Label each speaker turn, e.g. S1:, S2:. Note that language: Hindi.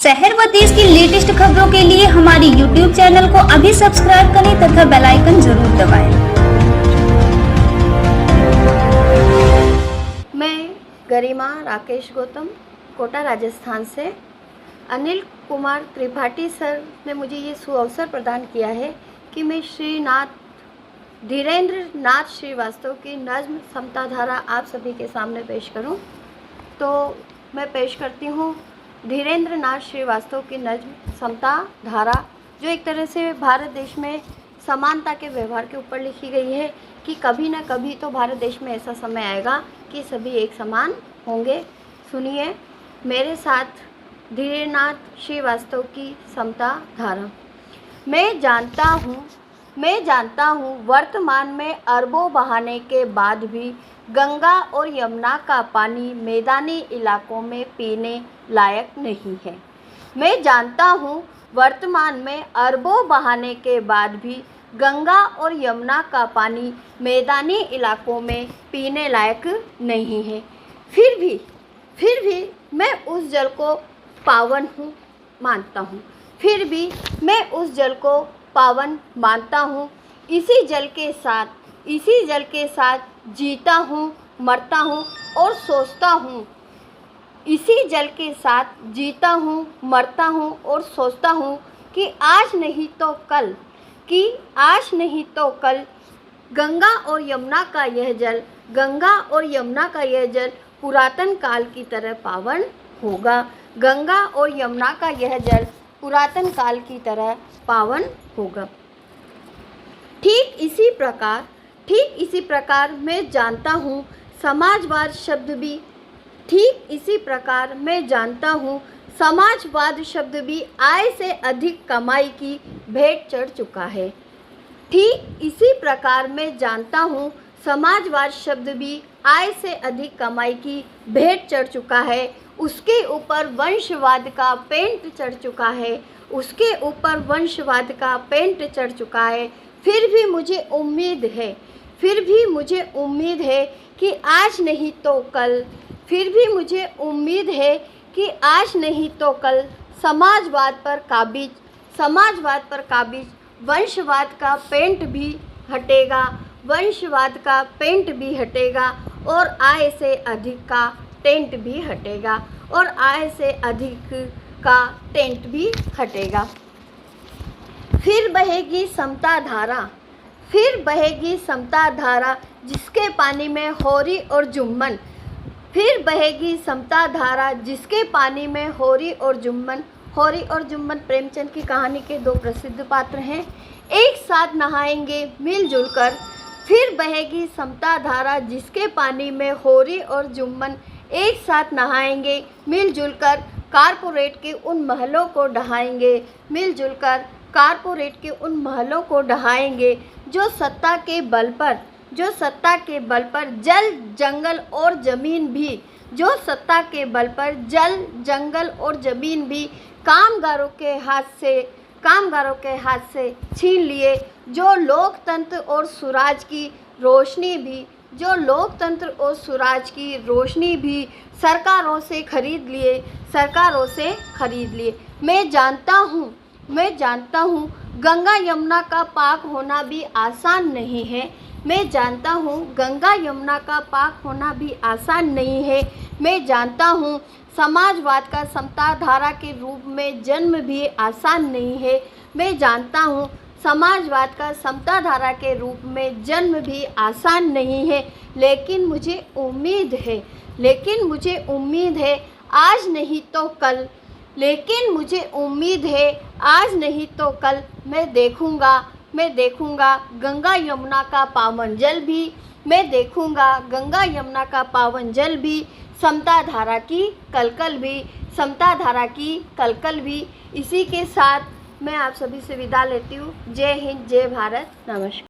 S1: शहर व देश की लेटेस्ट खबरों के लिए हमारे YouTube चैनल को अभी सब्सक्राइब करें तथा बेल आइकन जरूर दबाएं।
S2: मैं गरिमा राकेश गौतम कोटा राजस्थान से। अनिल कुमार त्रिपाठी सर ने मुझे ये सुअवसर प्रदान किया है कि मैं श्री धीरेन्द्र नाथ श्रीवास्तव की नज्म समता धारा आप सभी के सामने पेश करूं। तो मैं पेश करती हूं धीरेन्द्र नाथ श्रीवास्तव की नज्म समता धारा, जो एक तरह से भारत देश में समानता के व्यवहार के ऊपर लिखी गई है कि कभी न कभी तो भारत देश में ऐसा समय आएगा कि सभी एक समान होंगे। सुनिए मेरे साथ धीरेन्द्र नाथ श्रीवास्तव की समता धारा। मैं जानता हूँ वर्तमान में अरबों बहाने के बाद भी गंगा और यमुना का पानी मैदानी इलाकों में पीने लायक नहीं है। मैं जानता हूँ वर्तमान में अरबों बहाने के बाद भी गंगा और यमुना का पानी मैदानी इलाकों में पीने लायक नहीं है। फिर भी मैं उस जल को पावन मानता हूँ। फिर भी मैं उस जल को पावन मानता हूँ। इसी जल के साथ जीता हूँ, मरता हूँ और सोचता हूँ। इसी जल के साथ जीता हूँ, मरता हूँ और सोचता हूँ कि आज नहीं तो कल गंगा और यमुना का यह जल पुरातन काल की तरह पावन होगा। गंगा और यमुना का यह जल पुरातन काल की तरह पावन होगा। ठीक इसी प्रकार मैं जानता हूँ समाजवाद शब्द भी आय से अधिक कमाई की भेंट चढ़ चुका है। ठीक इसी प्रकार मैं जानता हूँ समाजवाद शब्द भी आय से अधिक कमाई की भेंट चढ़ चुका है। उसके ऊपर वंशवाद का पेंट चढ़ चुका है। फिर भी मुझे उम्मीद है कि आज नहीं तो कल समाजवाद पर काबिज वंशवाद का पेंट भी हटेगा और आय से अधिक का टेंट भी हटेगा। फिर बहेगी समता धारा जिसके पानी में होरी और जुम्मन। होरी और जुम्मन प्रेमचंद की कहानी के दो प्रसिद्ध पात्र हैं। एक साथ नहाएंगे मिलजुल कर। फिर बहेगी समता धारा जिसके पानी में होरी और जुम्मन एक साथ नहाएंगे मिलजुल कर। कारपोरेट के उन महलों को डहाएंगे जो सत्ता के बल पर जल जंगल और जमीन भी कामगारों के हाथ से छीन लिए। जो लोकतंत्र और सुराज की रोशनी भी सरकारों से खरीद लिए। मैं जानता हूँ गंगा यमुना का पाक होना भी आसान नहीं है। मैं जानता हूँ समाजवाद का समता धारा के रूप में जन्म भी आसान नहीं है। मैं जानता हूँ समाजवाद का समता धारा के रूप में जन्म भी आसान नहीं है। लेकिन मुझे उम्मीद है आज नहीं तो कल मैं देखूंगा गंगा यमुना का पावन जल भी समता धारा की कलकल भी। इसी के साथ मैं आप सभी से विदा लेती हूँ। जय हिंद, जय भारत, नमस्कार।